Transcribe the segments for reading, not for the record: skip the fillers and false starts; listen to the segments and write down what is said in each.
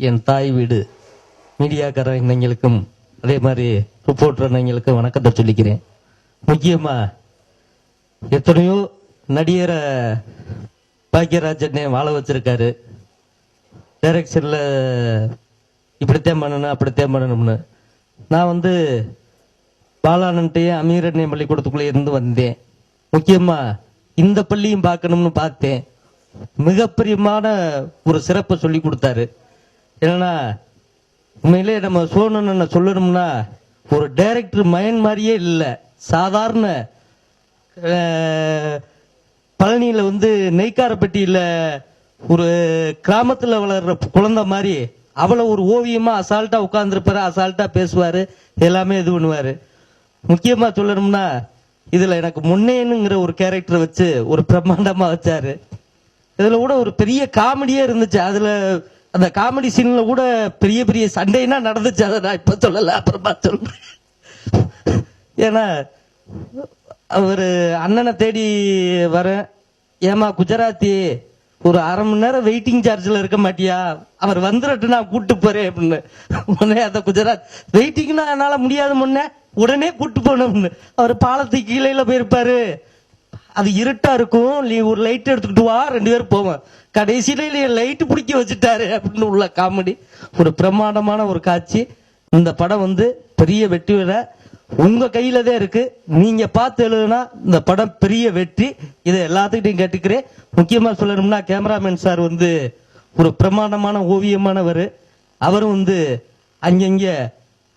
என் தாய் வீடு மீடியாக்கார இளைஞர்களுக்கும் அதே மாதிரி ரிப்போர்ட்டர் இளைஞர்களுக்கும் வணக்கத்தை சொல்லிக்கிறேன். முக்கியமா எத்தனையோ நடிகரை பாக்கியராஜனே வாழ வச்சிருக்காரு. டைரக்ஷன்ல இப்படித்தான் பண்ணணும் அப்படித்தான் பண்ணணும்னு. நான் பாலானன்ட்டையும் அமீரண்ணே பள்ளிக்கூடத்துக்குள்ளே இருந்து வந்தேன். முக்கியமா இந்த பள்ளியும் பார்க்கணும்னு பார்த்தேன். மிகப்பெரியமான ஒரு சிறப்பை சொல்லி கொடுத்தாரு. ஏன்னா உண்மையிலே நம்ம சோழன் சொல்லணும்னா ஒரு டைரக்டர் மைண்ட் மாதிரியே இல்லை. சாதாரண பழனியில நெய்க்காரப்பட்டியில ஒரு கிராமத்துல வளர்ற குழந்தை மாதிரி அவ்வளவு ஒரு ஓவியமா அசால்ட்டா உட்கார்ந்துருப்பாரு, அசால்ட்டா பேசுவாரு, எல்லாமே இது பண்ணுவாரு. முக்கியமா சொல்லணும்னா இதுல எனக்கு முன்னேனுங்கிற ஒரு கேரக்டர் வச்சு ஒரு பிரம்மாண்டமா வச்சாரு. இதுல கூட ஒரு பெரிய காமெடியே இருந்துச்சு. அதுல அந்த காமெடி சீன்ல கூட பெரிய பெரிய சண்டைனா நடந்துச்சு. அதை நான் இப்ப சொல்லல, அப்புறமா சொல்றேன். ஏன்னா அவரு அண்ணனை தேடி வர, ஏமா குஜராத்தி ஒரு அரை மணி நேரம் வெயிட்டிங் சார்ஜ்ல இருக்க மாட்டியா, அவர் வந்துட்டு நான் கூட்டு போறேன் அப்படின்னு. உடனே அந்த குஜராத் வெயிட்டிங்னா என்னால முடியாது, முன்ன உடனே கூட்டு போனோம்னு. அவர் பாலத்துக்கு கீழே போயிருப்பாரு, அது இருட்டா இருக்கும், நீ ஒரு லைட் எடுத்துக்கிட்டு வா, 2 பேரும் போவோம். கடைசியில லைட் பிடிக்க வச்சுட்டாரு அப்படின்னு உள்ள காமெடி ஒரு பிரமாண்டமான ஒரு காட்சி. இந்த படம் பெரிய வெற்றி விட உங்க கையில தான் இருக்கு. நீங்க பார்த்து எழுதுனா இந்த படம் பெரிய வெற்றி. இதை எல்லாத்துக்கிட்டையும் கேட்டுக்கிறேன். முக்கியமா சொல்லணும்னா கேமராமேன் சார் ஒரு பிரமாண்டமான ஓவியமானவர். அவரும் அங்கங்க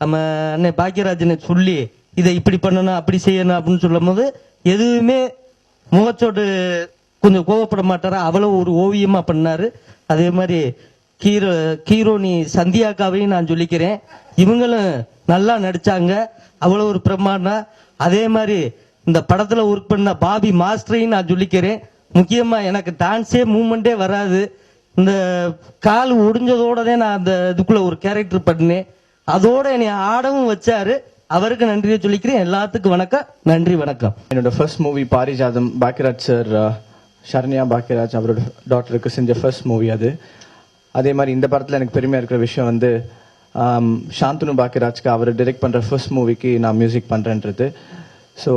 நம்ம அண்ணன் பாக்கியராஜனை சொல்லி இதை இப்படி பண்ணணும் அப்படி செய்யணும் அப்படின்னு சொல்லும் போது எதுவுமே முகச்சோடு கொஞ்சம் கோவப்பட மாட்டாரா, அவ்வளவு ஒரு ஓவியமா பண்ணாரு. அதே மாதிரி கீரோனி சந்தியாக்காவையும் நான் சொல்லிக்கிறேன். இவங்களும் நல்லா நடிச்சாங்க, அவ்வளவு ஒரு பிரமாண்டம். அதே மாதிரி இந்த படத்துல ஒர்க் பண்ண பாபி மாஸ்டரையும் நான் சொல்லிக்கிறேன். முக்கியமா எனக்கு டான்ஸே மூவ்மெண்டே வராது. இந்த கால் ஒடிஞ்சதோட தான் நான் அந்த இதுக்குள்ள ஒரு கேரக்டர் பண்ணேன். அதோட என்னை ஆடவும் வச்சாரு. அவருக்கு நன்றியை சொல்லிக்கிறேன். எல்லாத்துக்கும் வணக்கம், நன்றி, வணக்கம். என்னோட first movie Parijatham, Bhagyaraj sir, Saranya Bhagyaraj அவரோட டாக்டருக்கு செஞ்ச ஃபர்ஸ்ட் மூவி அது. அதே மாதிரி இந்த படத்தில் எனக்கு பெருமையாக இருக்கிற விஷயம் சாந்தனு பாக்கியராஜ்க்கு அவர் டைரக்ட் பண்ணுற ஃபர்ஸ்ட் மூவிக்கு நான் மியூசிக் பண்ணுறேன்றது. ஸோ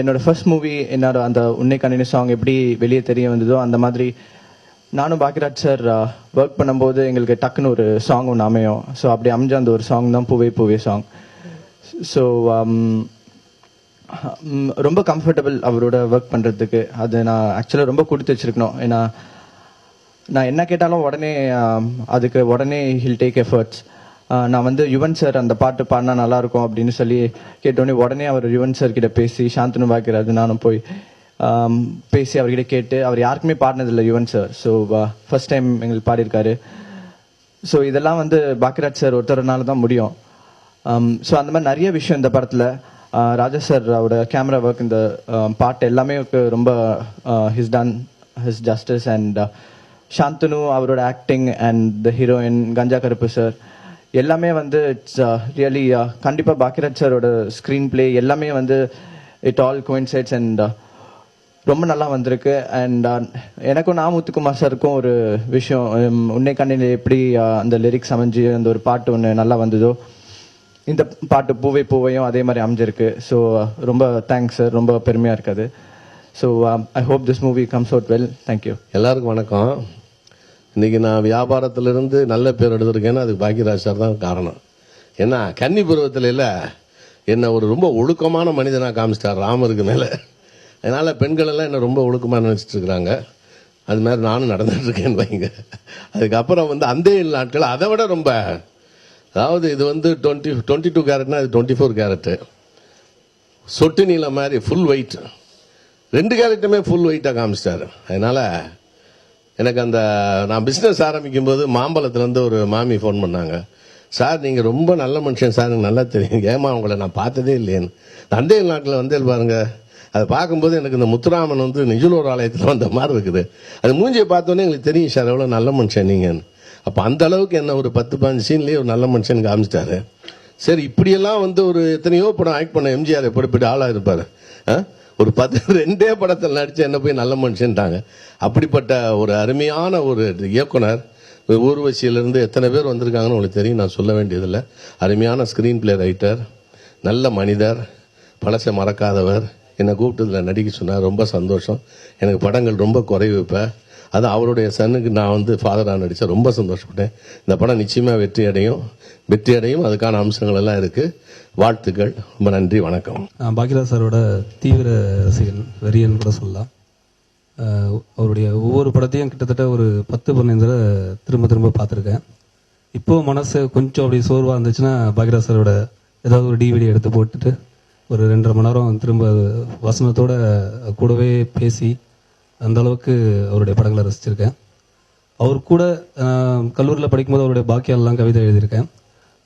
என்னோட ஃபர்ஸ்ட் மூவி என்னோட அந்த உன்னை கண்ணினி சாங் எப்படி வெளியே தெரிய வந்ததோ அந்த மாதிரி நானும் பாக்கியராஜ் சார் ஒர்க் பண்ணும்போது எங்களுக்கு டக்குன்னு ஒரு சாங் ஒன்று அமையும். ஸோ அப்படி அமைஞ்ச அந்த ஒரு சாங் தான் பூவே பூவே சாங். ஸோ ரொம்ப கம்ஃபர்டபுள் அவரோட ஒர்க் பண்ணுறதுக்கு. அது நான் ஆக்சுவலாக ரொம்ப கொடுத்து வச்சிருக்கணும். ஏன்னா நான் என்ன கேட்டாலும் உடனே அதுக்கு உடனே ஹில் டேக் எஃபர்ட்ஸ். நான் யுவன் சார் அந்த பாட்டு பாடினா நல்லாயிருக்கும் அப்படின்னு சொல்லி கேட்டோடனே உடனே அவர் யுவன் சார் கிட்ட பேசி சாந்தனு பாக்கியராஜ் நானும் போய் பேசி அவர்கிட்ட கேட்டு, அவர் யாருக்குமே பாடினதில்லை Yuvan sir. So first time எங்களுக்கு பாடியிருக்காரு. ஸோ இதெல்லாம் பாக்கியராஜ் சார் ஒருத்தரனால தான் முடியும். ஸோ அந்த மாதிரி நிறைய விஷயம் இந்த படத்தில் ராஜா சார் அவரோட கேமரா ஒர்க், இந்த பாட்டு எல்லாமே ரொம்ப his done his justice. And Shanthanu அவரோட acting and the heroine Ganja Karuppu sir எல்லாமே இட்ஸ் ரியலி கண்டிப்பாக பாக்கியராஜ் சாரோட ஸ்க்ரீன் பிளே எல்லாமே இட் ஆல் கோயின்சைட்ஸ் அண்ட் ரொம்ப நல்லா வந்திருக்கு. அண்ட் எனக்கும் முத்துக்குமார் சாருக்கும் ஒரு விஷயம், உன்னை கண்ணில் எப்படி அந்த லிரிக்ஸ் அமைஞ்சு அந்த ஒரு பாட்டு ஒன்று நல்லா வந்ததோ, இந்த பாட்டு பூவை பூவையும் அதே மாதிரி அமைஞ்சிருக்கு. ஸோ ரொம்ப தேங்க்ஸ் சார், ரொம்ப பெருமையாக இருக்காது. So I hope this movie comes out well. Thank you. எல்லாருக்கும் வணக்கம். இன்னைக்கு நான் வியாபாரத்திலிருந்து நல்ல பேர் எடுத்திருக்கேன்னா அதுக்கு பாக்கியராஜ் சார் தான் காரணம். ஏன்னா கன்னி பருவத்தில் இல்லை என்ன ஒரு ரொம்ப ஒழுக்கமான மனிதனாக காமிச்சிட்டார் ராமருக்கு மேலே. அதனால் பெண்கள் எல்லாம் என்ன ரொம்ப ஒழுக்கமாக நினச்சிட்டு இருக்கிறாங்க. அது மாதிரி நானும் நடந்துட்டு இருக்கேன்னு வைங்க. அதுக்கப்புறம் அந்த நாட்கள் அதை விட ரொம்ப, அதாவது இது 22 கேரட்னா அது 24 கேரட்டு. சொட்டு நீளம் மாதிரி ஃபுல் வெயிட், 2 கேரட்டுமே ஃபுல் வெயிட்டாக காமிச்சிட்டாரு. அதனால் எனக்கு நான் பிஸ்னஸ் ஆரம்பிக்கும் போது மாம்பழத்துலேருந்து ஒரு மாமி ஃபோன் பண்ணாங்க. சார் நீங்கள் ரொம்ப நல்ல மனுஷன் சார், எனக்கு நல்லா தெரியும், ஏமா உங்களை நான் பார்த்ததே இல்லையேன்னு. அந்தே நாட்டில் பாருங்க, அதை பார்க்கும்போது எனக்கு இந்த முத்துராமன் நிஜலூர் ஆலயத்தில் வந்த மாதிரி இருக்குது. அது மூஞ்சியை பார்த்தோன்னே எங்களுக்கு தெரியும் சார் எவ்வளோ நல்ல மனுஷன் நீங்கன்னு. அப்போ அந்த அளவுக்கு என்ன ஒரு 10-15 சீன்லேயே ஒரு நல்ல மனுஷன் காமிச்சிட்டாரு. சரி, இப்படியெல்லாம் ஒரு எத்தனையோ படம் ஆக்ட் பண்ண எம்ஜிஆர் எப்படி ஆளாக இருப்பார். ஒரு 2 படத்தில் நடிச்சு என்ன போய் நல்ல மனுஷன்ட்டாங்க. அப்படிப்பட்ட ஒரு அருமையான ஒரு இயக்குனர். ஊர்வசியிலிருந்து எத்தனை பேர் வந்திருக்காங்கன்னு உங்களுக்கு தெரியும், நான் சொல்ல வேண்டியதில்லை. அருமையான ஸ்க்ரீன் பிளே ரைட்டர், நல்ல மனிதர், பழசை மறக்காதவர். என்னை கூப்பிட்டதில் நடிக்க சொன்னார். ரொம்ப சந்தோஷம். எனக்கு படங்கள் ரொம்ப குறைவு. இப்போ அது அவருடைய சன்னுக்கு நான் வந்து ஃபாதராக நடித்தேன். ரொம்ப சந்தோஷப்பட்டேன். இந்த படம் நிச்சயமாக வெற்றி அடையும். அதுக்கான அம்சங்கள் எல்லாம் இருக்குது. வாழ்த்துக்கள். ரொம்ப நன்றி. வணக்கம். பாக்யராஜ் சாரோட தீவிர ரசிகன், வெறியன் கூட சொல்லலாம். அவருடைய ஒவ்வொரு படத்தையும் கிட்டத்தட்ட ஒரு 10-15 தடவை திரும்ப பார்த்துருக்கேன். இப்போது மனசு கொஞ்சம் அப்படி சோர்வாக இருந்துச்சுன்னா பாக்யராஜ் சாரோட ஏதாவது ஒரு டிவிடி எடுத்து போட்டுட்டு ஒரு 2.5 மணி நேரம் திரும்ப வசனத்தோட கூடவே பேசி அந்த அளவுக்கு அவருடைய படங்களை ரசிச்சிருக்கேன். அவர் கூட கல்லூரியில் படிக்கும்போது அவருடைய பாக்கியெல்லாம் கவிதை எழுதியிருக்கேன்.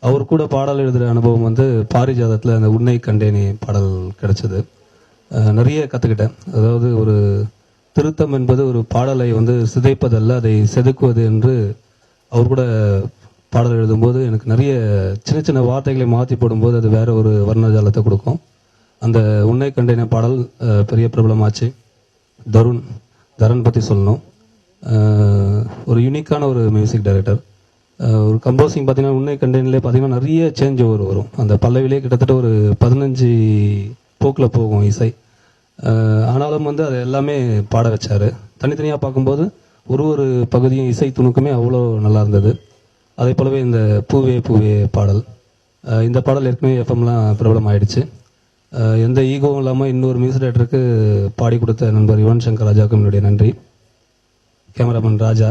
அவர் கூட பாடல் எழுதுகிற அனுபவம் வந்து பாரிஜாதத்தில் அந்த உன்னை கண்டேனே பாடல் கிடைச்சது. நிறைய கற்றுக்கிட்டேன். அதாவது ஒரு திருத்தம் என்பது ஒரு பாடலை வந்து சிதைப்பதல்ல, அதை செதுக்குவது என்று அவர் கூட பாடல் எழுதும்போது எனக்கு நிறைய சின்ன வார்த்தைகளை மாற்றி போடும்போது அது வேற ஒரு வர்ணஜாலத்தை கொடுக்கும். அந்த உன்னை கண்டேனே பாடல் பெரிய பிரபலமாச்சு. தரன் பற்றி சொல்லணும். ஒரு யூனிக்கான ஒரு மியூசிக் டைரக்டர். ஒரு கம்போசிங் பார்த்தீங்கன்னா உன்னை கண்டேனிலே பார்த்தீங்கன்னா நிறைய சேஞ்ச் ஓவர் வரும். அந்த பல்லவிலே கிட்டத்தட்ட ஒரு 15 போக்கில் போகும் இசை. ஆனாலும் வந்து அது எல்லாமே பாட வச்சார். தனித்தனியாக பார்க்கும்போது ஒரு பகுதியும் இசை துணுக்குமே அவ்வளோ நல்லா இருந்தது. அதே போலவே இந்த பூவே பூவே பாடல், இந்த பாடல் ஏற்கனவே எஃப்எம்லாம் பிரபலம் ஆயிடுச்சு. எந்த ஈகோவும் இல்லாமல் இன்னொரு மியூசிக் டைரக்டருக்கு பாடி கொடுத்த நண்பர் யுவன் சங்கர் ராஜாவுக்கு என்னுடைய நன்றி. கேமராமேன் ராஜா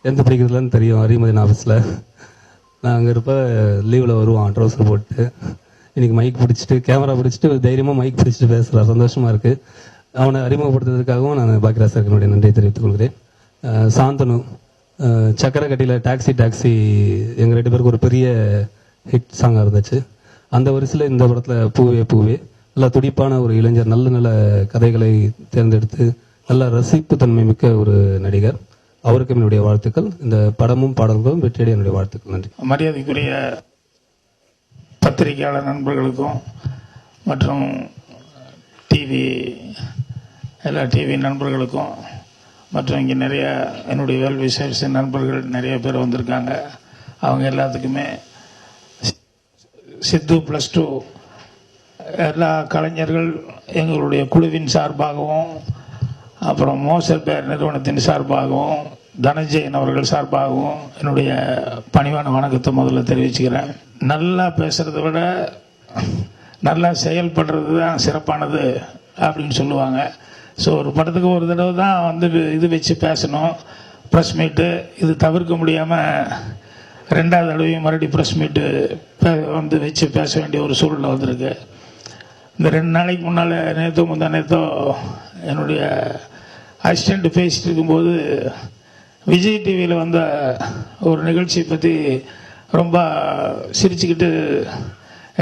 10th படிக்கிறதுலன்னு தெரியும். அரிமதின் ஆஃபீஸில் நான் அங்கே இருப்ப லீவில் வருவான் ட்ரௌசர் போட்டு. இன்னைக்கு மைக் பிடிச்சிட்டு கேமரா பிடிச்சிட்டு தைரியமாக மைக் பிடிச்சிட்டு பேசுகிறார். சந்தோஷமாக இருக்குது. அவனை அறிமுகப்படுத்துறதுக்காகவும் நான் பாக்யராஜ் சாருக்கு என்னுடைய நன்றியை தெரிவித்துக் கொள்கிறேன். சாந்தனு சக்கரக்கட்டியில் டாக்ஸி எங்கள் 2 பேருக்கு ஒரு பெரிய ஹிட் சாங்காக இருந்துச்சு. அந்த வரிசையில் இந்த படத்தில் பூவே பூவே நல்லா துடிப்பான ஒரு இளைஞர், நல்ல கதைகளை தேர்ந்தெடுத்து நல்ல ரசிப்பு தன்மை மிக்க ஒரு நடிகர். அவருக்கு என்னுடைய வாழ்த்துக்கள். இந்த படமும் பாடல்களும் வெற்றியடைய என்னுடைய வாழ்த்துக்கள். நன்றி. மரியாதைக்குரிய பத்திரிகையாளர் நண்பர்களுக்கும் மற்றும் எல்லா டிவி நண்பர்களுக்கும் மற்றும் இங்கே நிறைய என்னுடைய வேல் விசேஷ நண்பர்கள் நிறைய பேர் வந்திருக்காங்க. அவங்க எல்லாத்துக்குமே சித்து +2 எல்லா கலைஞர்கள் எங்களுடைய குழுவின் சார்பாகவும் அப்புறம் மோசர் பேர் நிறுவனத்தின் சார்பாகவும் தனஞ்சயன் அவர்கள் சார்பாகவும் என்னுடைய பணிவான வணக்கத்தை முதல்ல தெரிவிச்சுக்கிறேன். நல்லா பேசுகிறத விட நல்லா செயல்படுறது தான் சிறப்பானது அப்படின்னு சொல்லுவாங்க. ஸோ ஒரு படத்துக்கு ஒரு தடவை தான் வந்து இது வச்சு பேசணும், ப்ரெஸ் மீட்டு. இது தவிர்க்க முடியாமல் 2வது தடவையும் மறுபடியும் ப்ரெஸ் மீட்டு வந்து வச்சு பேச வேண்டிய ஒரு சூழ்நிலை வந்திருக்கு. இந்த 2 நாளைக்கு முன்னால் முந்தானேத்தோ என்னுடைய அசிஸ்டண்ட் பேசிட்டு இருக்கும்போது விஜய் டிவியில் வந்த ஒரு நிகழ்ச்சியை பற்றி ரொம்ப சிரிச்சுக்கிட்டு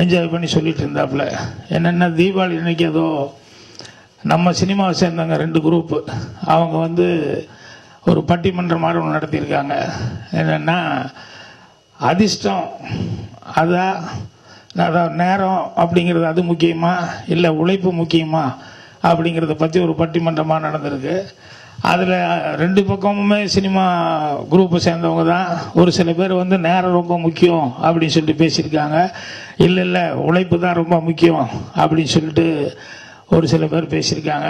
என்ஜாய் பண்ணி சொல்லிட்டு இருந்தாப்புல. என்னென்னா தீபாவளி அன்னைக்கு ஏதோ நம்ம சினிமாவை சேர்ந்தவங்க 2 குரூப்பு அவங்க வந்து ஒரு பட்டிமன்றம் மாதிரி ஒன்று நடத்தியிருக்காங்க. என்னென்னா அதிர்ஷ்டம் அதான் நேரம் அப்படிங்கிறது அது முக்கியமா இல்லை உழைப்பு முக்கியமா அப்படிங்கிறத பற்றி ஒரு பட்டிமன்றமாக நடந்திருக்கு. அதில் 2 பக்கமுமே சினிமா குரூப்பை சேர்ந்தவங்க தான். ஒரு சில பேர் வந்து நேரம் ரொம்ப முக்கியம் அப்படின்னு சொல்லிட்டு பேசியிருக்காங்க. இல்லை உழைப்பு தான் ரொம்ப முக்கியம் அப்படின்னு சொல்லிட்டு ஒரு சில பேர் பேசியிருக்காங்க.